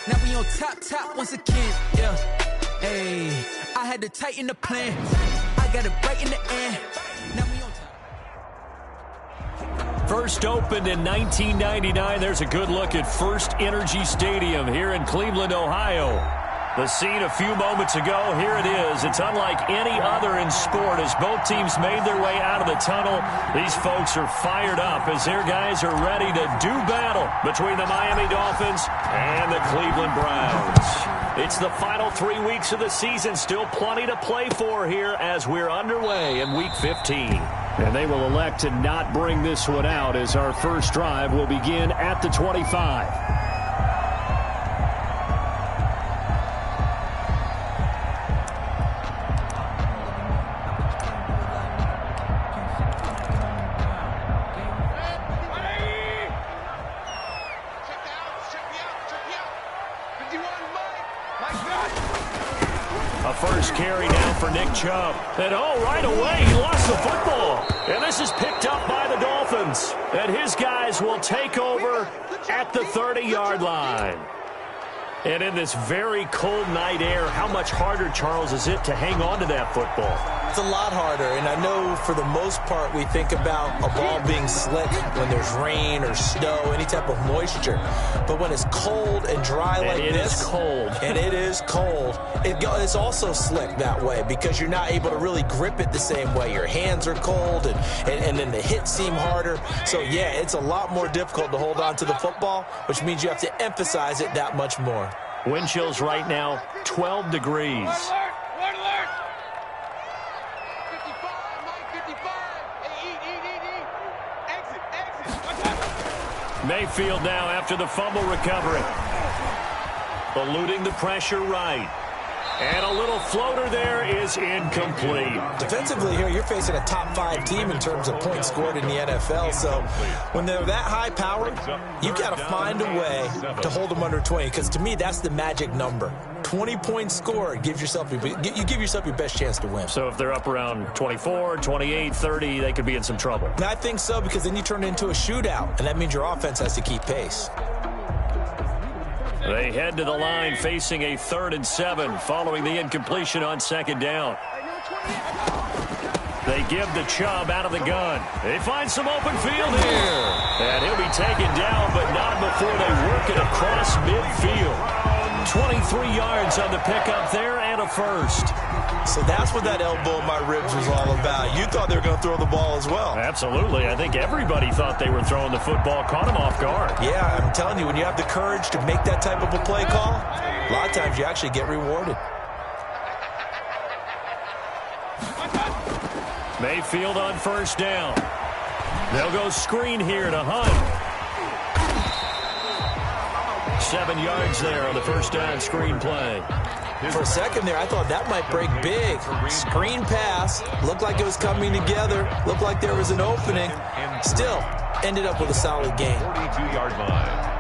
Now we on top once again, yeah. Hey, I had to tighten the plan. I got it right in the end. Now we on top. First opened in 1999. There's a good look at First Energy Stadium here in Cleveland, Ohio. The scene a few moments ago, here it is. It's unlike any other in sport as both teams made their way out of the tunnel. These folks are fired up as their guys are ready to do battle between the Miami Dolphins and the Cleveland Browns. It's the final 3 weeks of the season. Still plenty to play for here as we're underway in Week 15. And they will elect to not bring this one out as our first drive will begin at the 25. First carry now for Nick Chubb. And right away, he lost the football. And this is picked up by the Dolphins. And his guys will take over at the 30-yard line. And in this very cold night air, how much harder, Charles, is it to hang on to that football? It's a lot harder, and I know for the most part we think about a ball being slick when there's rain or snow, any type of moisture. But when it's cold and dry like this, and it is cold, it's also slick that way because you're not able to really grip it the same way. Your hands are cold, and then the hits seem harder. So, yeah, it's a lot more difficult to hold on to the football, which means you have to emphasize it that much more. Wind chills right now, 12 degrees. Mayfield now after the fumble recovery. Eluding the pressure right. And a little floater there is incomplete. Defensively here, you're facing a top-5 team in terms of points scored in the NFL. So when they're that high-powered, you've got to find a way to hold them under 20. Because to me, that's the magic number. 20 points scored gives yourself you give yourself your best chance to win. So if they're up around 24, 28, 30, they could be in some trouble. And I think so because then you turn it into a shootout, and that means your offense has to keep pace. They head to the line facing a 3rd and 7 following the incompletion on 2nd down. They give the Chubb out of the gun. They find some open field here. And he'll be taken down, but not before they work it across midfield. 23 yards on the pickup there and a first. So that's what that elbow in my ribs was all about. You thought they were going to throw the ball as well. Absolutely. I think everybody thought they were throwing the football, caught him off guard. Yeah, I'm telling you, when you have the courage to make that type of a play call, a lot of times you actually get rewarded. Mayfield on 1st down. They'll go screen here to Hunt. 7 yards there on the 1st down screen play. For a second there, I thought that might break big. Screen pass. Looked like it was coming together. Looked like there was an opening. Still, ended up with a solid gain. 42-yard line.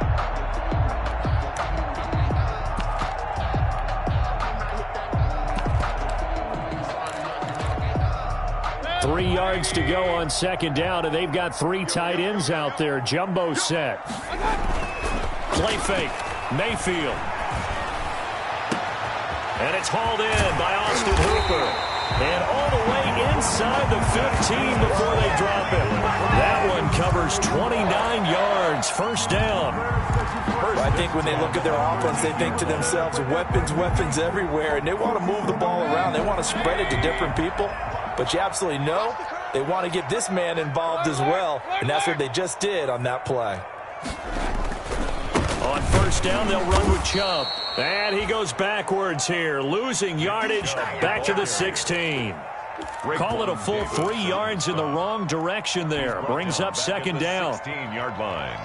3 yards to go on 2nd down, and they've got 3 tight ends out there. Jumbo set. Play fake. Mayfield. And it's hauled in by Austin Hooper. And all the way inside the 15 before they drop it. That one covers 29 yards. 1st down. I think when they look at their offense, they think to themselves, weapons everywhere, and they want to move the ball around. They want to spread it to different people. But you absolutely know they want to get this man involved as well, and that's what they just did on that play. On 1st down, they'll run with Chubb. And he goes backwards here, losing yardage back to the 16. Call it a full 3 yards in the wrong direction there. Brings up 2nd down. 16-yard line.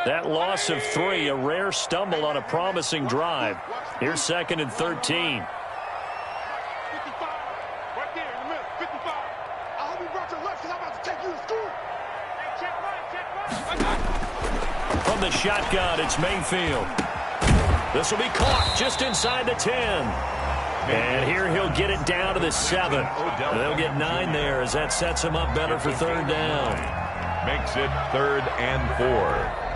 That loss of 3, a rare stumble on a promising drive. Here's 2nd and 13. 55. Right there in the middle. 55. I hope you brought your lunch because I'm about to take you to school. Hey, check right. From the shotgun, it's Mayfield. This will be caught just inside the 10. And here he'll get it down to the 7. They'll get 9 there as that sets him up better for third down. Makes it 3rd and 4.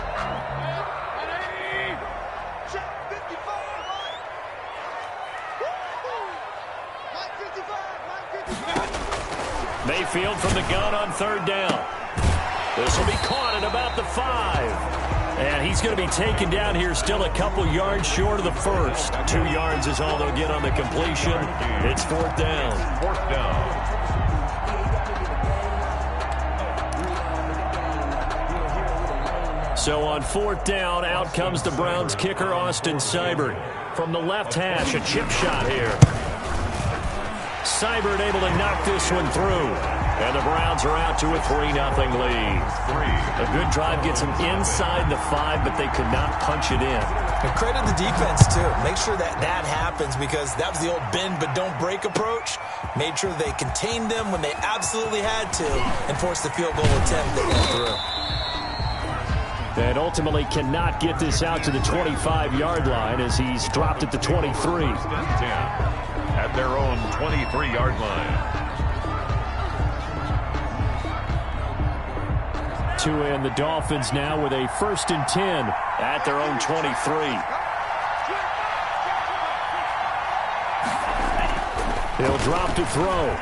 Mayfield from the gun on third down. This will be caught at about the 5. And he's going to be taken down here still a couple yards short of the first. 2 yards is all they'll get on the completion. It's 4th down. 4th down. So on 4th down, out comes the Browns kicker, Austin Seibert. From the left hash, a chip shot here. Seibert able to knock this one through. And the Browns are out to a 3-0 lead. A good drive gets them inside the 5, but they could not punch it in. And credit the defense, too. Make sure that happens because that was the old bend but don't break approach. Made sure they contained them when they absolutely had to and forced the field goal attempt that went through. And ultimately cannot get this out to the 25-yard line as he's dropped at the 23. At their own 23-yard line. And the Dolphins now with a 1st and 10 at their own 23. He'll drop to throw.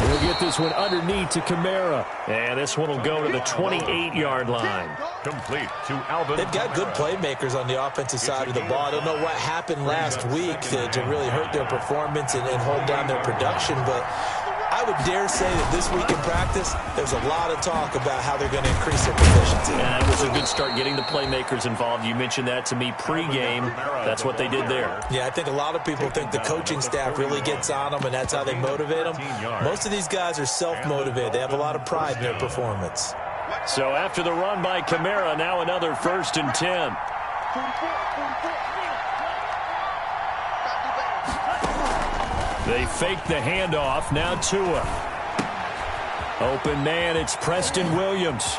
He'll get this one underneath to Kamara. And this one will go to the 28-yard line. Complete to Alvin. They've got good playmakers on the offensive side of the ball. I don't know what happened last week to really hurt their performance and hold down their production, but I would dare say that this week in practice, there's a lot of talk about how they're going to increase their proficiency. And it was a good start getting the playmakers involved. You mentioned that to me pregame. That's what they did there. Yeah, I think a lot of people think the coaching staff really gets on them, and that's how they motivate them. Most of these guys are self-motivated. They have a lot of pride in their performance. So after the run by Kamara, now another 1st and 10. They fake the handoff. Now Tua. Open man, it's Preston Williams.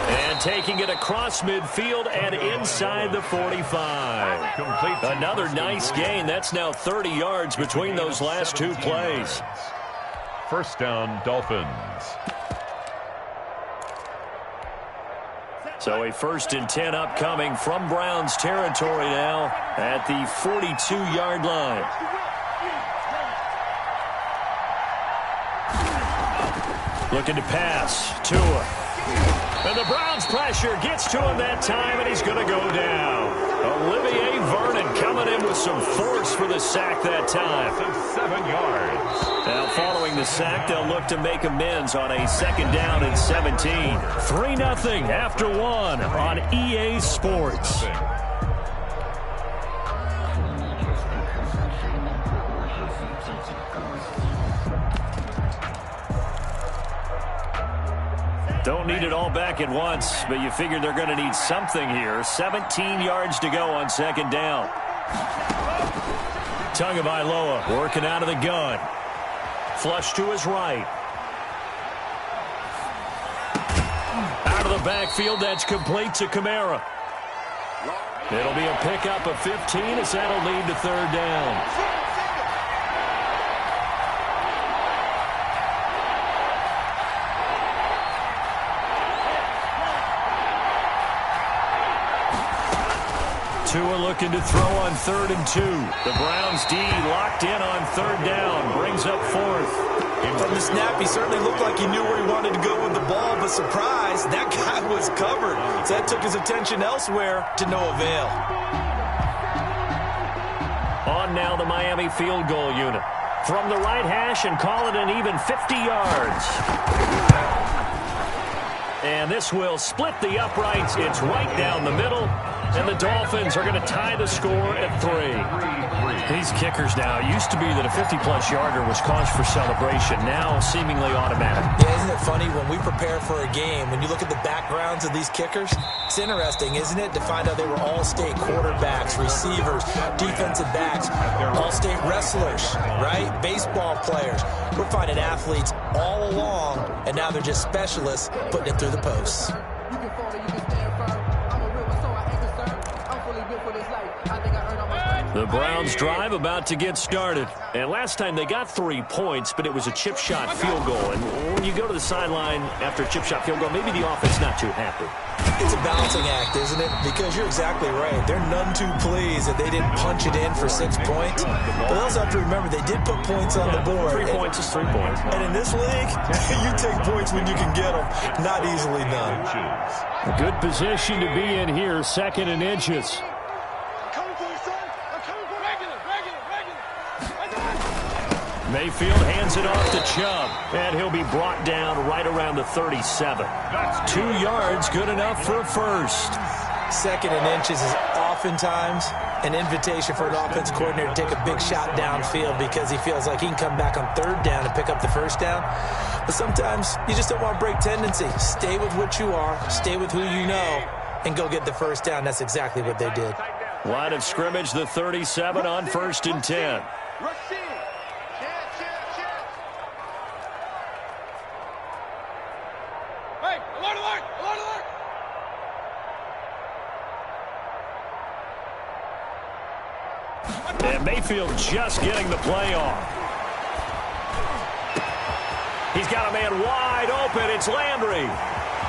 And taking it across midfield and inside the 45. Another nice gain. That's now 30 yards between those last 2 plays. 1st down, Dolphins. So a 1st and 10 upcoming from Browns territory now at the 42-yard line. Looking to pass. Tua. And the Browns pressure gets to him that time, and he's going to go down. Olivier Vernon coming in with some force for the sack that time. 7 yards. Now following the sack, they'll look to make amends on a 2nd down and 17. 3-0 after 1 on EA Sports. Don't need it all back at once, but you figure they're going to need something here. 17 yards to go on 2nd down. Tagovailoa working out of the gun. Flush to his right. Out of the backfield, that's complete to Kamara. It'll be a pickup of 15 as that'll lead to 3rd down. Tua looking to throw on 3rd and 2. The Browns D locked in on 3rd down. Brings up 4th. From the snap, he certainly looked like he knew where he wanted to go with the ball, but surprise, that guy was covered. So that took his attention elsewhere to no avail. On now the Miami field goal unit. From the right hash and call it an even 50 yards. And this will split the uprights. It's right down the middle. And the Dolphins are going to tie the score at 3. These kickers now, it used to be that a 50-plus yarder was cause for celebration. Now seemingly automatic. Yeah, isn't it funny when we prepare for a game, when you look at the backgrounds of these kickers, it's interesting, isn't it, to find out they were all-state quarterbacks, receivers, defensive backs, all-state wrestlers, right? Baseball players. We're finding athletes all along, and now they're just specialists putting it through the posts. The Browns drive about to get started. And last time they got 3 points, but it was a chip shot field goal. And when you go to the sideline after a chip shot field goal, maybe the offense not too happy. It's a balancing act, isn't it? Because you're exactly right. They're none too pleased that they didn't punch it in for 6 points. But they also have to remember they did put points on the board. 3 points is 3 points. And in this league, you take points when you can get them. Not easily done. A good position to be in here, 2nd and inches. Mayfield hands it off to Chubb, and he'll be brought down right around the 37. 2 yards, good enough for a first. 2nd and inches is oftentimes an invitation for an offense coordinator to take a big shot downfield because he feels like he can come back on 3rd down and pick up the 1st down. But sometimes you just don't want to break tendency. Stay with what you are, stay with who you know, and go get the 1st down. That's exactly what they did. Line of scrimmage, the 37 on 1st and 10. And Mayfield just getting the play off. He's got a man wide open. It's Landry.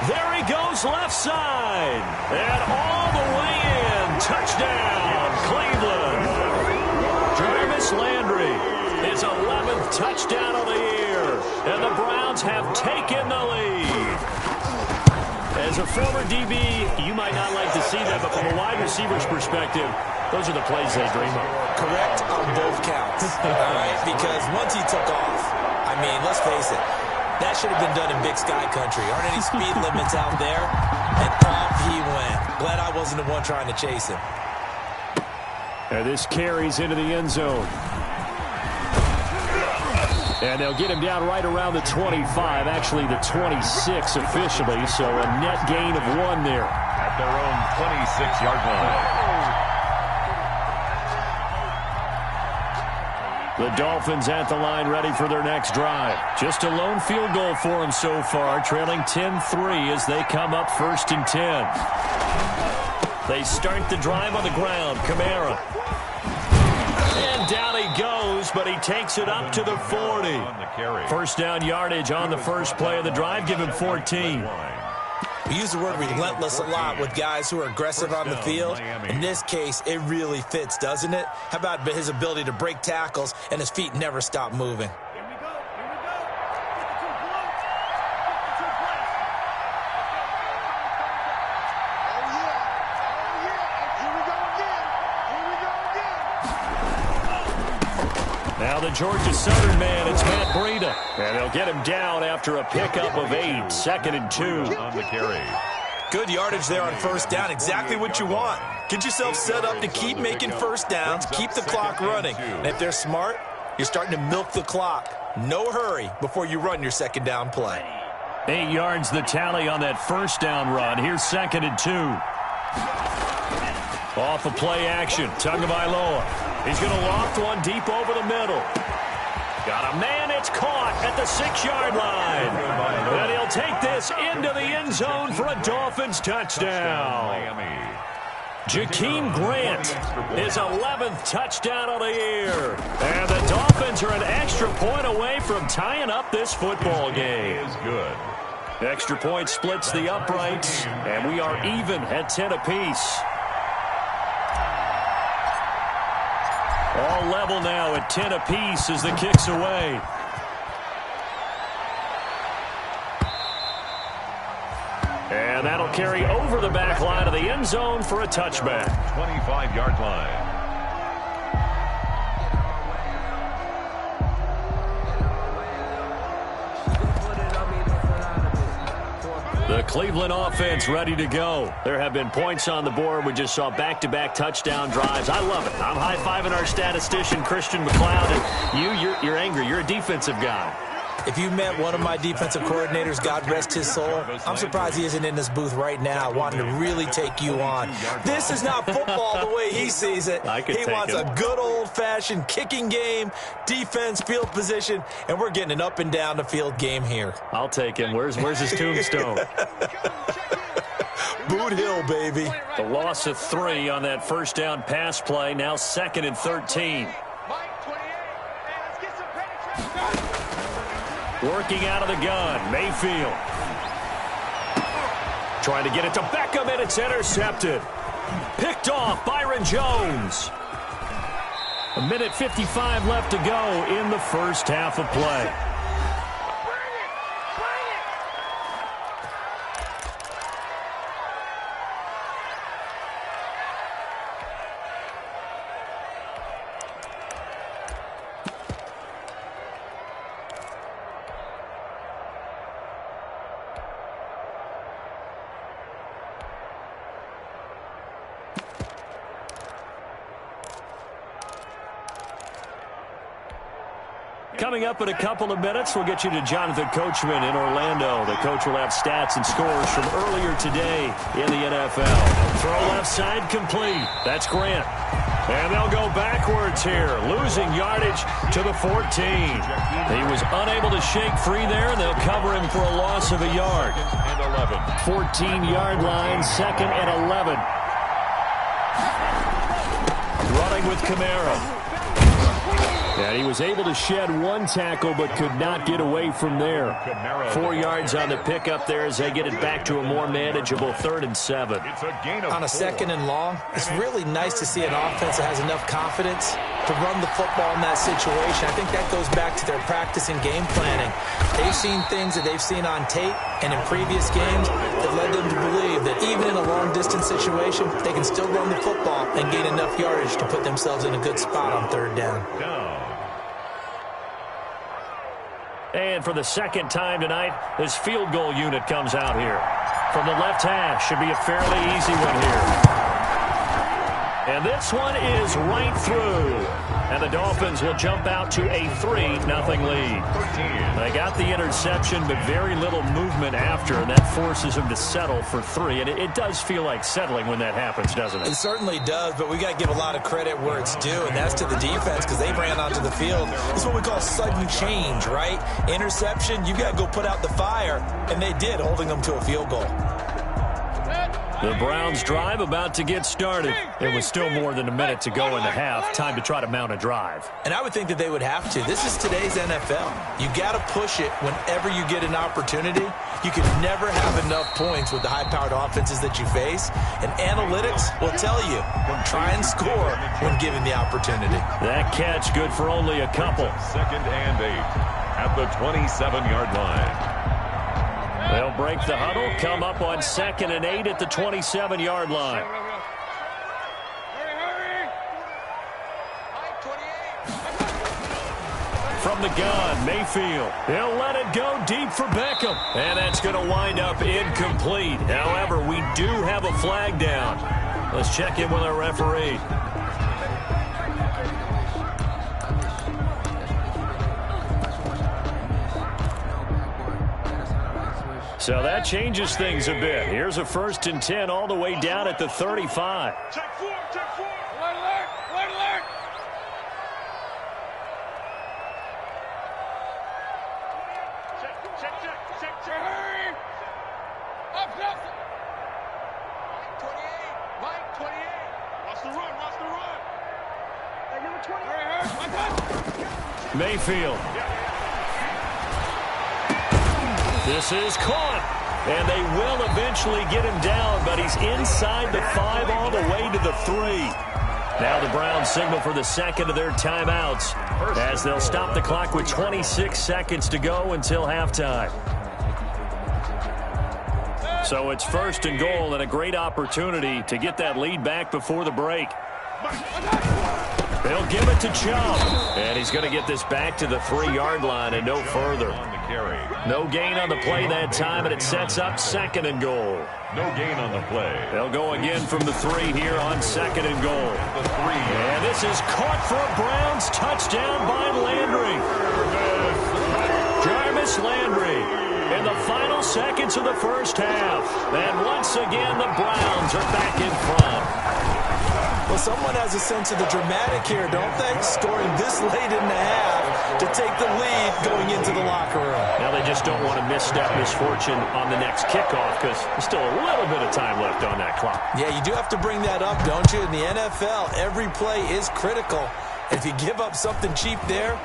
There he goes left side. And all the way in. Touchdown, Cleveland. Jarvis Landry, his 11th touchdown of the year. And the Browns have taken the lead. As a former DB, you might not like to see that, but from a wide receiver's perspective, those are the plays they dream of. Correct on both counts, all right? Because once he took off, I mean, let's face it, that should have been done in Big Sky Country. Aren't any speed limits out there? And off he went. Glad I wasn't the one trying to chase him. And this carries into the end zone. And they'll get him down right around the 25, actually the 26 officially, so a net gain of 1 there. At their own 26-yard line. The Dolphins at the line ready for their next drive. Just a lone field goal for them so far, trailing 10-3 as they come up 1st and 10. They start the drive on the ground. Kamara. And down he goes, but he takes it up to the 40. 1st down yardage on the first play of the drive. Give him 14. We use the word relentless a lot with guys who are aggressive on the field. In this case, it really fits, doesn't it? How about his ability to break tackles and his feet never stop moving? Now the Georgia Southern man, it's Matt Breida. And they'll get him down after a pickup of 8, 2nd and 2. On the carry. Good yardage there on 1st down, exactly what you want. Get yourself set up to keep making 1st downs, keep the clock running. And if they're smart, you're starting to milk the clock. No hurry before you run your 2nd down play. 8 yards the tally on that 1st down run. Here's 2nd and 2. Off of play action, Tagovailoa. He's going to loft one deep over the middle. Got a man, it's caught at the 6-yard line. And he'll take this into the end zone for a Dolphins touchdown. Jakeem Grant, his 11th touchdown of the year. And the Dolphins are an extra point away from tying up this football game. Is good. Extra point splits the uprights, and we are even at 10 apiece. All level now at 10 apiece as the kick's away. And that'll carry over the back line of the end zone for a touchback. 25-yard line. The Cleveland offense ready to go. There have been points on the board. We just saw back-to-back touchdown drives. I love it. I'm high-fiving our statistician, Christian McLeod. And you're angry. You're a defensive guy. If you met one of my defensive coordinators, God rest his soul, I'm surprised he isn't in this booth right now wanting to really take you on. This is not football the way he sees it. He wants a good old-fashioned kicking game, defense, field position, and we're getting an up and down the field game here. I'll take him. Where's his tombstone? Boot Hill, baby. The loss of 3 on that first down pass play. Now 2nd and 13. Working out of the gun, Mayfield. Trying to get it to Beckham, and it's intercepted. Picked off, Byron Jones. 1:55 left to go in the first half of play. Coming up in a couple of minutes, we'll get you to Jonathan Coachman in Orlando. The coach will have stats and scores from earlier today in the NFL. Throw left side complete. That's Grant. And they'll go backwards here, losing yardage to the 14. He was unable to shake free there, and they'll cover him for a loss of a yard. 14-yard line, 2nd and 11. Running with Kamara. And he was able to shed 1 tackle but could not get away from there. 4 yards on the pickup there as they get it back to a more manageable 3rd and 7. On a 2nd and long, it's really nice to see an offense that has enough confidence to run the football in that situation. I think that goes back to their practice and game planning. They've seen things that they've seen on tape and in previous games that led them to believe that even in a long-distance situation, they can still run the football and gain enough yardage to put themselves in a good spot on 3rd down. And for the 2nd time tonight, this field goal unit comes out here. From the left hash, should be a fairly easy one here. And this one is right through. And the Dolphins will jump out to a 3-0 lead. They got the interception, but very little movement after, and that forces them to settle for 3. And it does feel like settling when that happens, doesn't it? It certainly does, but we got to give a lot of credit where it's due, and that's to the defense because they ran onto the field. It's what we call sudden change, right? Interception, you got to go put out the fire, and they did, holding them to a field goal. The Browns' drive about to get started. It was still more than a minute to go in the half. Time to try to mount a drive. And I would think that they would have to. This is today's NFL. You got to push it whenever you get an opportunity. You can never have enough points with the high-powered offenses that you face. And analytics will tell you, try and score when given the opportunity. That catch good for only a couple. 2nd and 8 at the 27-yard line. They'll break the huddle, come up on 2nd and 8 at the 27-yard line. From the gun, Mayfield. He'll let it go deep for Beckham. And that's going to wind up incomplete. However, we do have a flag down. Let's check in with our referee. So that changes things a bit. Here's a 1st and 10 all the way down at the 35. Check 4, check 4. Alert, alert. Check. Hurry. Up. 28. Watch the run. Hey, number 20. Hurry. Mayfield. This is caught, and they will eventually get him down, but he's inside the 5 all the way to the 3. Now the Browns signal for the 2nd of their timeouts as they'll stop the clock with 26 seconds to go until halftime. So it's 1st and goal and a great opportunity to get that lead back before the break. They'll give it to Chubb, and he's going to get this back to the 3-yard line and no further. No gain on the play that time, and it sets up 2nd and goal. No gain on the play. They'll go again from the 3 here on 2nd and goal. And this is caught for a Browns touchdown by Landry. Jarvis Landry in the final seconds of the first half. And once again, the Browns are back in front. Well, someone has a sense of the dramatic here, don't they? Scoring this late in the half to take the lead going into the locker room. Now they just don't want to misstep misfortune on the next kickoff because there's still a little bit of time left on that clock. Yeah, you do have to bring that up, don't you? In the NFL, every play is critical. If you give up something cheap there,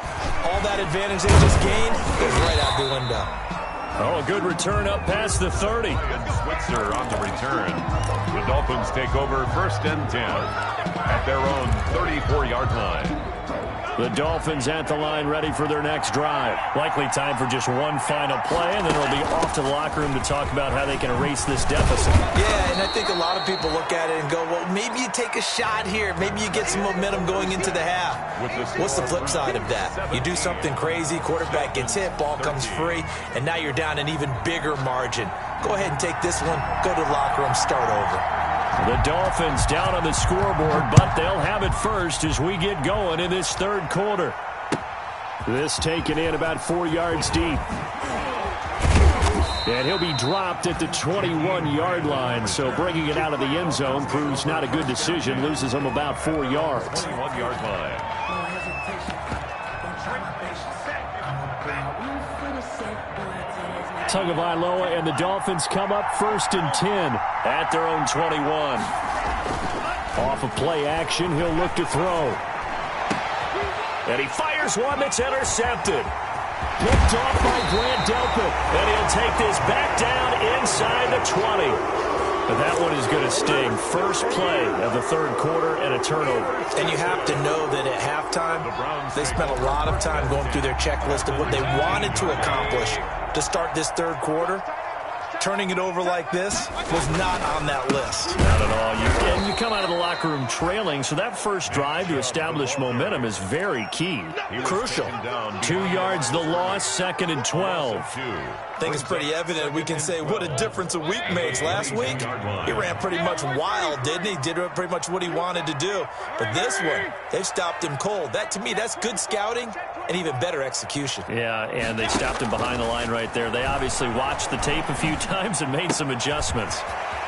all that advantage they just gained goes right out the window. Oh, a good return up past the 30. Switzer on the return. The Dolphins take over 1st and 10 at their own 34-yard line. The Dolphins at the line ready for their next drive. Likely time for just one final play, and then it'll be off to the locker room to talk about how they can erase this deficit. Yeah, and I think a lot of people look at it and go, well, maybe you take a shot here. Maybe you get some momentum going into the half. What's the flip side of that? You do something crazy, quarterback gets hit, ball comes free, and now you're down an even bigger margin. Go ahead and take this one, go to the locker room, start over. The Dolphins down on the scoreboard, but they'll have it first as we get going in this third quarter. This taken in about 4 yards deep. And he'll be dropped at the 21-yard line, so bringing it out of the end zone proves not a good decision. Loses him about 4 yards. 21-yard line. Tagovailoa and the Dolphins come up 1st and 10 at their own 21. Off of play action, he'll look to throw. And he fires one that's intercepted. Picked off by Grant Delpit. And he'll take this back down inside the 20. But that one is going to sting. First play of the third quarter and a turnover. And you have to know that at halftime, they spent a lot of time going through their checklist of what they wanted to accomplish to start this third quarter. Turning it over like this was not on that list. Not at all. And you come out of the locker room trailing, so that first drive to establish momentum is very key. Crucial. 2 yards the loss, 2nd and 12. I think it's pretty evident we can say what a difference a week makes. Last week, he ran pretty much wild, didn't he? Did pretty much what he wanted to do. But this one, they've stopped him cold. That, to me, that's good scouting and even better execution. Yeah, and they stopped him behind the line right there. They obviously watched the tape a few times and made some adjustments.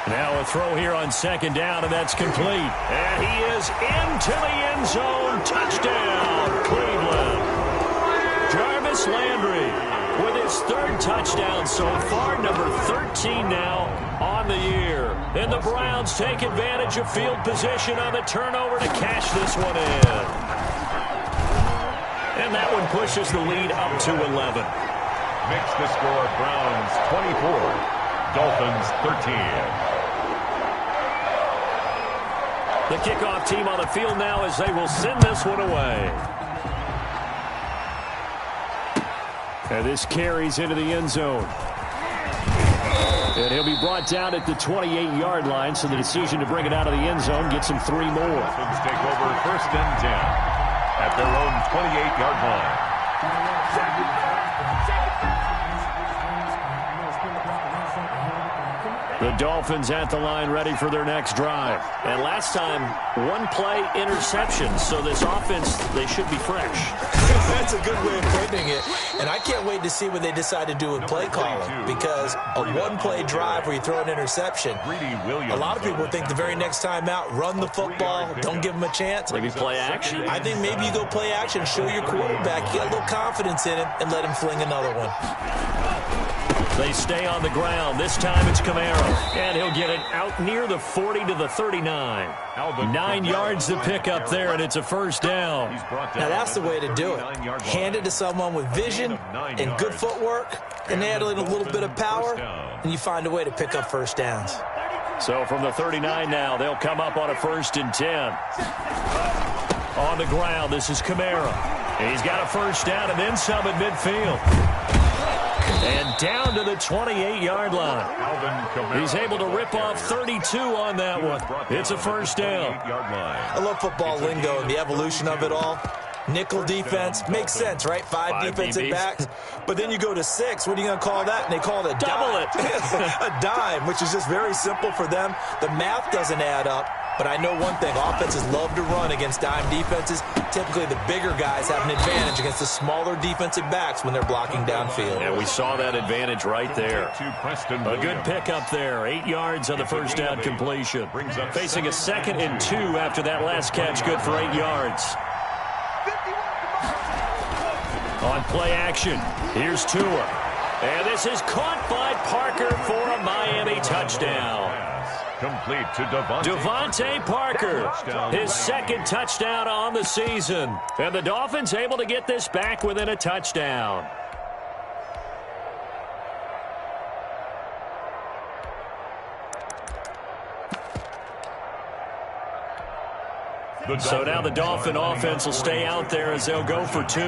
Now a throw here on 2nd down, and that's complete. And he is into the end zone. Touchdown, Cleveland. Jarvis Landry with his 3rd touchdown so far, number 13 now on the year. And the Browns take advantage of field position on the turnover to cash this one in. And that one pushes the lead up to 11. Makes the score Browns 24, Dolphins 13. The kickoff team on the field now as they will send this one away. And this carries into the end zone. And he'll be brought down at the 28-yard line, so the decision to bring it out of the end zone gets him 3 more. Dolphins take over 1st and 10 at their own 28-yard line. The Dolphins at the line ready for their next drive. And last time, 1-play interception. So this offense, they should be fresh. That's a good way of putting it. And I can't wait to see what they decide to do with play calling. Because a 1-play drive where you throw an interception, a lot of people think the very next time out, run the football, don't give them a chance. Maybe play action? I think maybe you go play action, show your quarterback, you got a little confidence in him, and let him fling another one. They stay on the ground. This time it's Kamara. And he'll get it out near the 40 to the 39. 9 yards to pick up there, and it's a 1st down. Now that's the way to do it. Hand it to someone with vision and good footwork, and add in a little bit of power, and you find a way to pick up 1st downs. So from the 39 now, they'll come up on a 1st and 10. On the ground, this is Kamara. He's got a 1st down and then some at midfield. And down to the 28-yard line. He's able to rip off 32 on that one. It's a 1st down. I love football lingo and the evolution of it all. Nickel defense makes sense, right? 5 defensive backs. But then you go to 6. What are you going to call that? And they call it a dime. A dime, which is just very simple for them. The math doesn't add up. But I know one thing, offenses love to run against dime defenses. Typically, the bigger guys have an advantage against the smaller defensive backs when they're blocking downfield. And we saw that advantage right there. A good pickup there. 8 yards on the 1st down completion. Facing a 2nd and 2 after that last catch, good for 8 yards. On play action, here's Tua. And this is caught by Parker for a Miami touchdown. Complete to Devontae Parker, his second touchdown on the season. And the Dolphins able to get this back within a touchdown. So now the Dolphin offense will stay out there as they'll go for 2.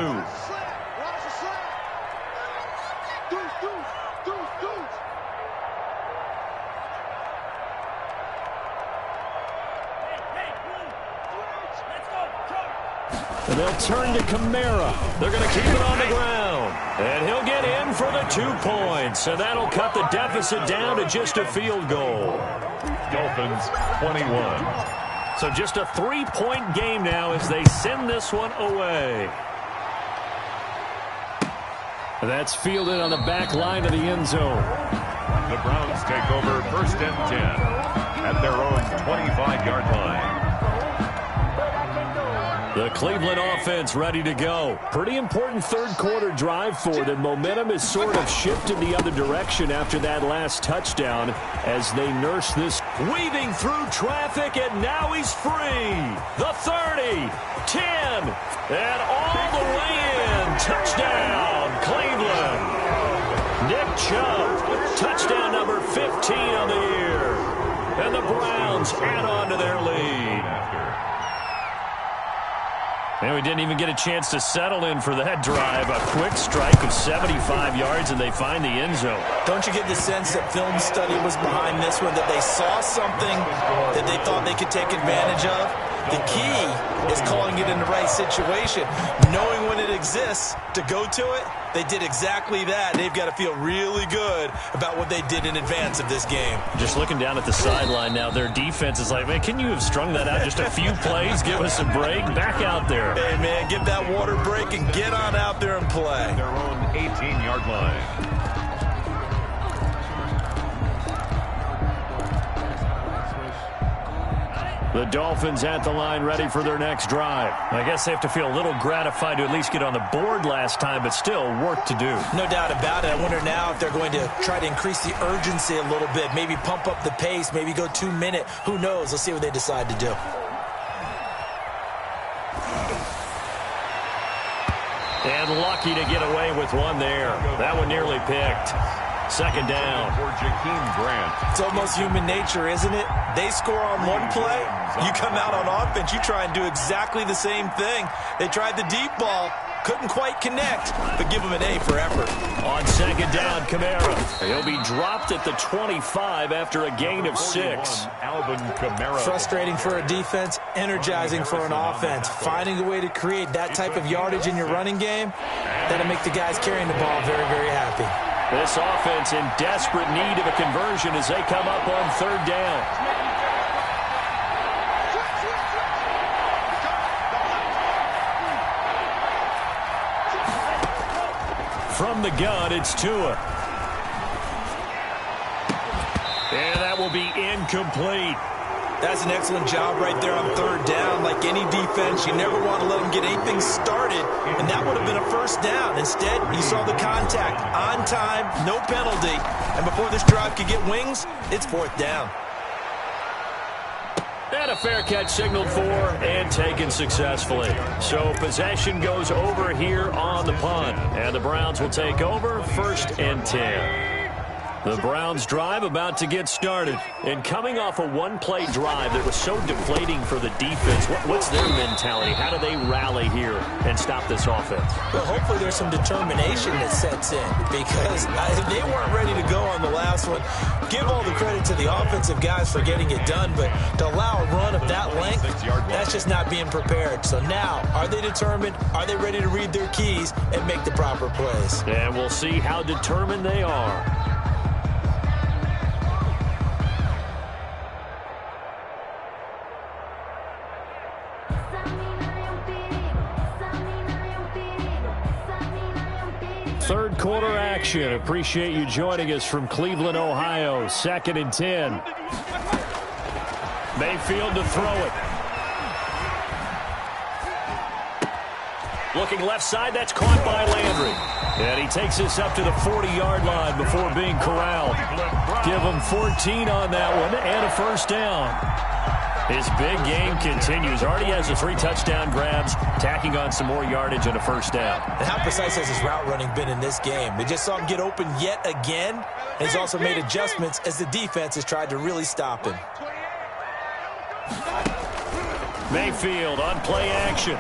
And they'll turn to Kamara. They're going to keep it on the ground. And he'll get in for the 2 points. And that'll cut the deficit down to just a field goal. Dolphins 21. So just a 3-point game now as they send this one away. That's fielded on the back line of the end zone. The Browns take over 1st and 10 at their own 25-yard line. The Cleveland offense ready to go. Pretty important third-quarter drive for them. Momentum has sort of shifted the other direction after that last touchdown as they nurse this. Weaving through traffic, and now he's free. The 30, 10, and all the way in. Touchdown, Cleveland. Nick Chubb, touchdown number 15 on the year. And the Browns add on to their lead. And we didn't even get a chance to settle in for that drive. A quick strike of 75 yards, and they find the end zone. Don't you get the sense that film study was behind this one, that they saw something that they thought they could take advantage of? The key is calling it in the right situation, knowing when it exists to go to it. They did exactly that. They've got to feel really good about what they did in advance of this game. Just looking down at the sideline now, their defense is like, man, can you have strung that out just a few plays? Give us a break. Back out there. Hey, man, get that water break and get on out there and play. Their own 18-yard line. The Dolphins at the line ready for their next drive. I guess they have to feel a little gratified to at least get on the board last time, but still work to do. No doubt about it. I wonder now if they're going to try to increase the urgency a little bit, maybe pump up the pace, maybe go 2-minute. Who knows? Let's see what they decide to do. And lucky to get away with one there. That one nearly picked. Second down. For Jakeem Grant. It's almost human nature, isn't it? They score on one play. You come out on offense, you try and do exactly the same thing. They tried the deep ball. Couldn't quite connect, but give them an A for effort. On second down, Kamara. He'll be dropped at the 25 after a gain of 6. Alvin Kamara. Frustrating for a defense, energizing for an offense. Finding a way to create that type of yardage in your running game, that'll make the guys carrying the ball very, very happy. This offense in desperate need of a conversion as they come up on third down. From the gun, it's Tua. And that will be incomplete. That's an excellent job right there on third down. Like any defense, you never want to let them get anything started, and that would have been a first down. Instead, you saw the contact on time, no penalty, and before this drive could get wings, it's fourth down. And a fair catch signaled for and taken successfully. So possession goes over here on the punt, and the Browns will take over 1st and 10. The Browns drive about to get started. And coming off a one-play drive that was so deflating for the defense, what's their mentality? How do they rally here and stop this offense? Well, hopefully there's some determination that sets in, because if they weren't ready to go on the last one, give all the credit to the offensive guys for getting it done, but to allow a run of that length, that's just not being prepared. So now, are they determined? Are they ready to read their keys and make the proper plays? And we'll see how determined they are. Third quarter action. Appreciate you joining us from Cleveland, Ohio. 2nd and 10. Mayfield to throw it. Looking left side, that's caught by Landry. And he takes this up to the 40-yard line before being corralled. Give him 14 on that one and a first down. His big game continues. Already has the 3 touchdown grabs, tacking on some more yardage and a first down. And how precise has his route running been in this game? They just saw him get open yet again. And he's also made adjustments as the defense has tried to really stop him. Mayfield on play action.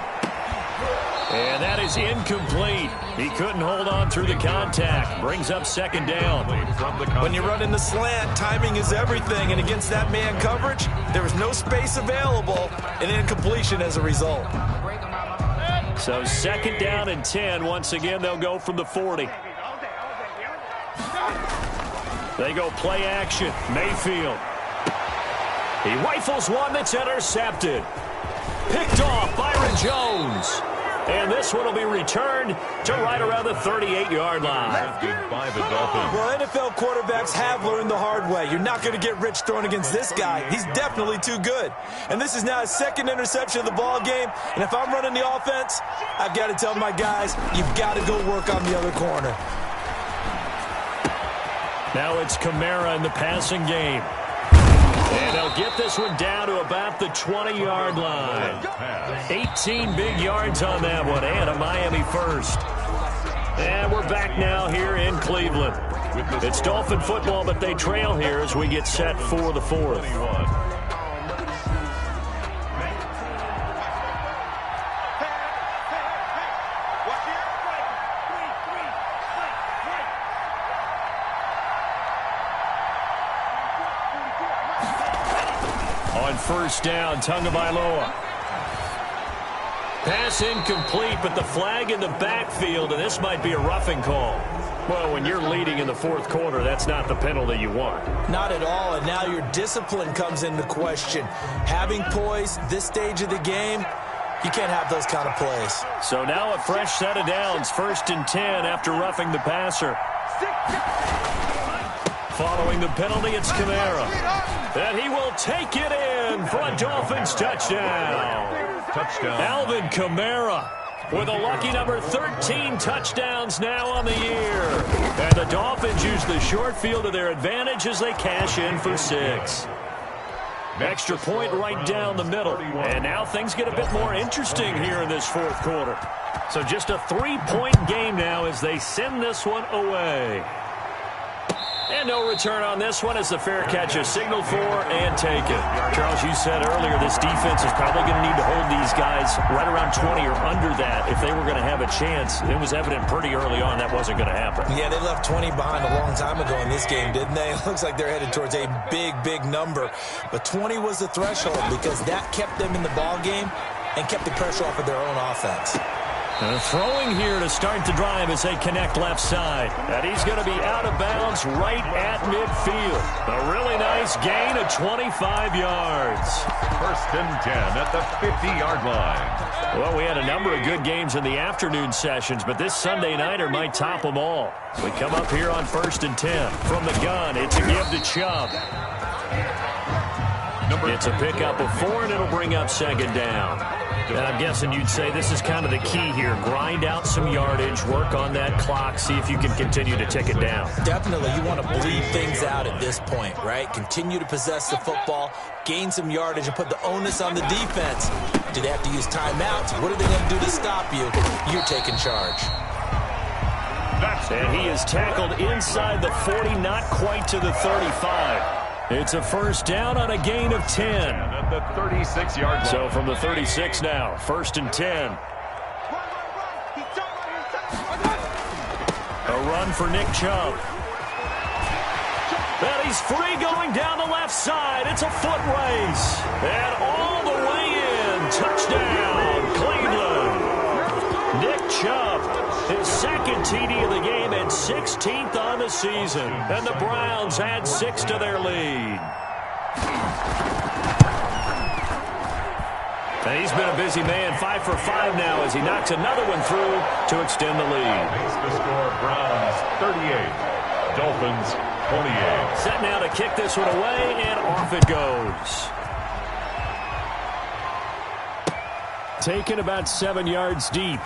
And that is incomplete. He couldn't hold on through the contact. Brings up second down. When you run in the slant, timing is everything. And against that man coverage, there was no space available. And incompletion as a result. So second down and 10. Once again, they'll go from the 40. They go play action. Mayfield. He rifles one that's intercepted. Picked off Byron Jones. And this one will be returned to right around the 38-yard line. By the Dolphins. Well, NFL quarterbacks have learned the hard way. You're not going to get rich throwing against this guy. He's definitely too good. And this is now his second interception of the ball game. And if I'm running the offense, I've got to tell my guys, you've got to go work on the other corner. Now it's Kamara in the passing game. And they'll get this one down to about the 20-yard line. 18 big yards on that one, and a Miami first. And we're back now here in Cleveland. It's Dolphin football, but they trail here as we get set for the 4th. On first down, Tagovailoa. Pass incomplete, but the flag in the backfield, and this might be a roughing call. Well, when you're leading in the 4th quarter, that's not the penalty you want. Not at all, and now your discipline comes into question. Having poise this stage of the game, you can't have those kind of plays. So now a fresh set of downs, 1st and 10 after roughing the passer. Following the penalty, it's Kamara. And he will take it in for a Dolphins touchdown. Alvin Kamara with a lucky number 13 touchdowns now on the year. And the Dolphins use the short field to their advantage as they cash in for 6. Extra point right down the middle. And now things get a bit more interesting here in this 4th quarter. So just a 3-point game now as they send this one away. And no return on this one as the fair catch is signaled for and taken. Charles, you said earlier this defense is probably going to need to hold these guys right around 20 or under that if they were going to have a chance. It was evident pretty early on that wasn't going to happen. Yeah, they left 20 behind a long time ago in this game, didn't they? It looks like they're headed towards a big, big number. But 20 was the threshold because that kept them in the ball game and kept the pressure off of their own offense. And throwing here to start the drive as they connect left side. And he's going to be out of bounds right at midfield. A really nice gain of 25 yards. 1st and 10 at the 50-yard line. Well, we had a number of good games in the afternoon sessions, but this Sunday nighter might top them all. We come up here on 1st and 10. From the gun, it's a give to Chubb. It's a pickup of 4, and it'll bring up second down. And I'm guessing you'd say this is kind of the key here. Grind out some yardage, work on that clock, see if you can continue to tick it down. Definitely. You want to bleed things out at this point, right? Continue to possess the football, gain some yardage, and put the onus on the defense. Do they have to use timeouts? What are they going to do to stop you? You're taking charge. And he is tackled inside the 40, not quite to the 35. It's a first down on a gain of 10. At the 36-yard line. So from the 36 now, 1st and 10. A run for Nick Chubb. And he's free going down the left side. It's a foot race. And all the way in. Touchdown, Cleveland. Nick Chubb, his second TD of the game and 16th on the season. And the Browns add 6 to their lead. And he's been a busy man, 5 for 5 now as he knocks another one through to extend the lead. Makes the score Browns 38, Dolphins 28. Set now to kick this one away, and off it goes. taken about 7 yards deep.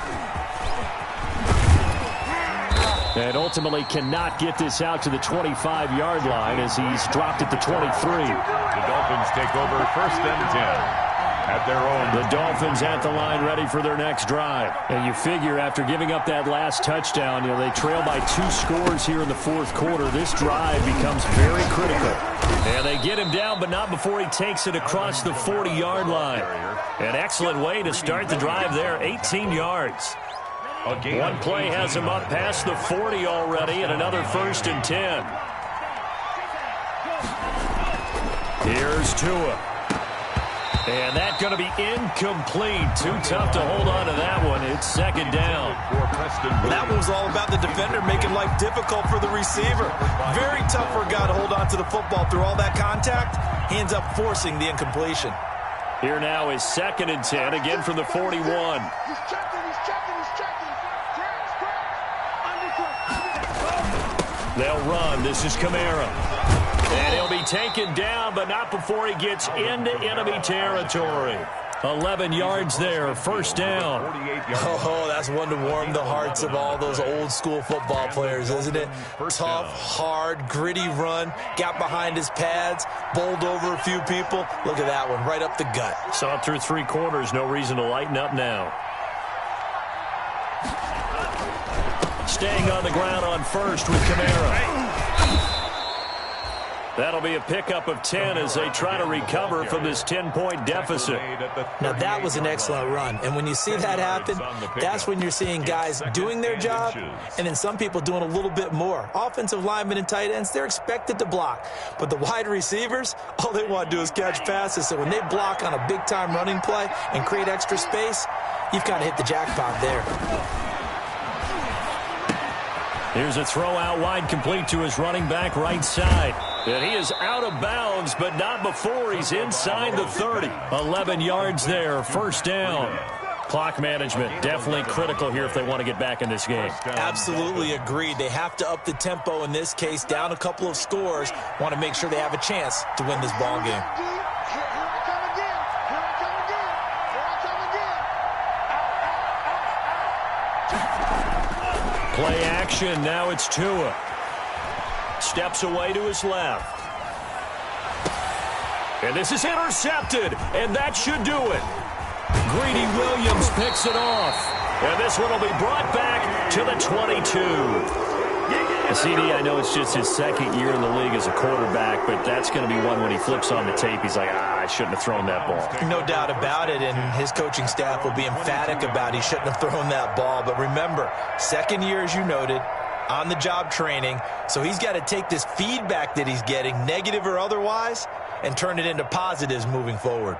And ultimately cannot get this out to the 25-yard line as he's dropped at the 23. The Dolphins take over 1st and 10. At their own. The Dolphins at the line ready for their next drive. And you figure after giving up that last touchdown, they trail by 2 scores here in the 4th quarter. This drive becomes very critical. And they get him down, but not before he takes it across the 40-yard line. An excellent way to start the drive there, 18 yards. One play has him up past the 40 already, and another 1st and 10. Here's Tua. And that's going to be incomplete. Too tough to hold on to that one. It's 2nd down. That one was all about the defender making life difficult for the receiver. Very tough for a guy to hold on to the football through all that contact. He ends up forcing the incompletion. Here now is 2nd and 10, again from the 41. He's checking. They'll run. This is Kamara. And he'll be taken down, but not before he gets into enemy territory. 11 yards there, 1st down. Oh, that's one to warm the hearts of all those old-school football players, isn't it? Tough, hard, gritty run, got behind his pads, bowled over a few people. Look at that one, right up the gut. Saw it through 3 quarters, no reason to lighten up now. Staying on the ground on 1st with Kamara. That'll be a pickup of 10 as they try to recover from this 10-point deficit. Now, that was an excellent run. And when you see that happen, that's when you're seeing guys doing their job and then some people doing a little bit more. Offensive linemen and tight ends, they're expected to block. But the wide receivers, all they want to do is catch passes. So when they block on a big-time running play and create extra space, you've kind of hit the jackpot there. Here's a throw out wide, complete to his running back right side. And he is out of bounds, but not before he's inside the 30. 11 yards there, 1st down. Clock management definitely critical here if they want to get back in this game. Absolutely agreed. They have to up the tempo in this case, down a couple of scores. Want to make sure they have a chance to win this ball game. Play action, now it's Tua. Steps away to his left. And this is intercepted, and that should do it. Greedy Williams picks it off. And this one will be brought back to the 22. CD, I know it's just his 2nd year in the league as a quarterback, but that's going to be one when he flips on the tape, he's like, I shouldn't have thrown that ball. No doubt about it, and his coaching staff will be emphatic about he shouldn't have thrown that ball. But remember, 2nd year, as you noted, on-the-job training, so he's got to take this feedback that he's getting, negative or otherwise, and turn it into positives moving forward.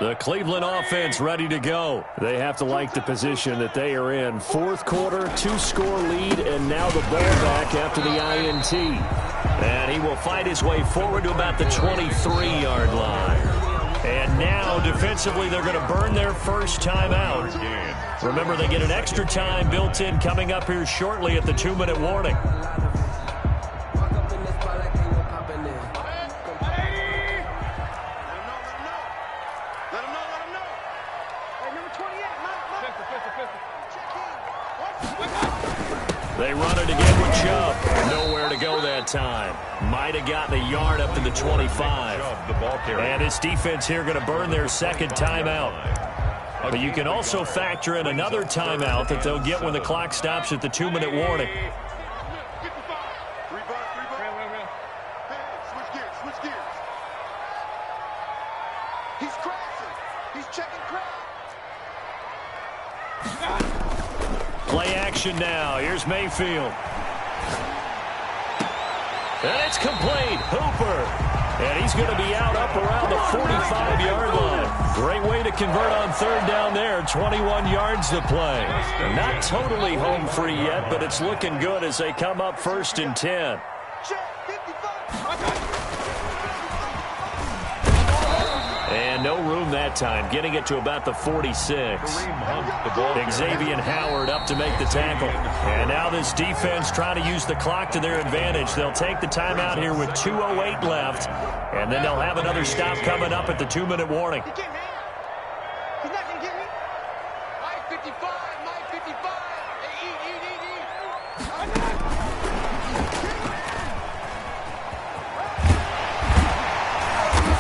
The Cleveland offense ready to go. They have to like the position that they are in. 4th quarter, 2-score lead, and now the ball back after the INT. And he will fight his way forward to about the 23-yard line. And now, defensively, they're going to burn their first timeout. Remember, they get an extra time built in coming up here shortly at the 2-minute warning. They run it again with Chubb. Nowhere to go that time. Might have gotten a yard up to the 25. And this defense here going to burn their 2nd timeout. But you can also factor in another timeout that they'll get when the clock stops at the 2-minute warning. Switch gears. He's crashing. He's checking crash. Play action now. Here's Mayfield. And it's complete. Hooper. And he's going to be out up around the 45-yard line. Great way to convert on 3rd down there. 21 yards to play. They're not totally home free yet, but it's looking good as they come up 1st and 10. And no room that time, getting it to about the 46. Xavier Howard up to make the tackle. And now this defense trying to use the clock to their advantage. They'll take the timeout here with 2:08 left, and then they'll have another stop coming up at the 2-minute warning. He's not going to get me. Mike 55, Mike 55. Hey, eat.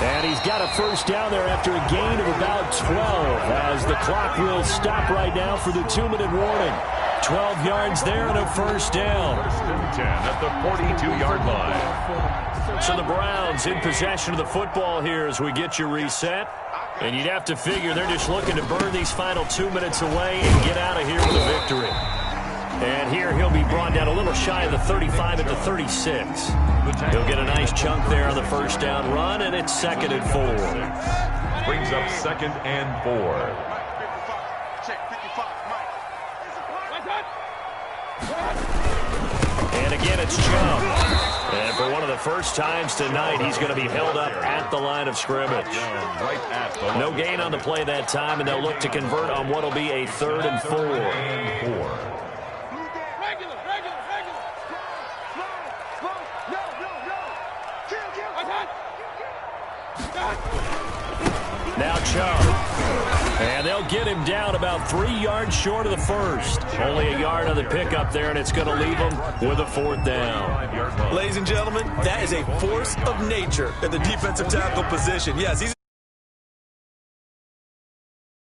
And he's got a first down there after a gain of about 12 as the clock will stop right now for the 2-minute warning. 12 yards there and a first down. First and 10 at the 42-yard line. So the Browns in possession of the football here as we get you reset. And you'd have to figure they're just looking to burn these final 2 minutes away and get out of here with a victory. And here he'll be brought down a little shy of the 35 at the 36. He'll get a nice chunk there on the first down run, and it's 2nd and 4. Brings up 2nd and 4. Check 55, Mike. And again, it's Chubb. And for one of the first times tonight, he's going to be held up at the line of scrimmage. Right at the No gain on the play that time, and they'll look to convert on what will be a 3rd and 4. Regular. Slow. No. Kill. Now Chubb. And they'll get him down about 3 yards short of the first. Only a yard on the pickup there, and it's going to leave him with a 4th down. Ladies and gentlemen, that is a force of nature at the defensive tackle position. Yes, he's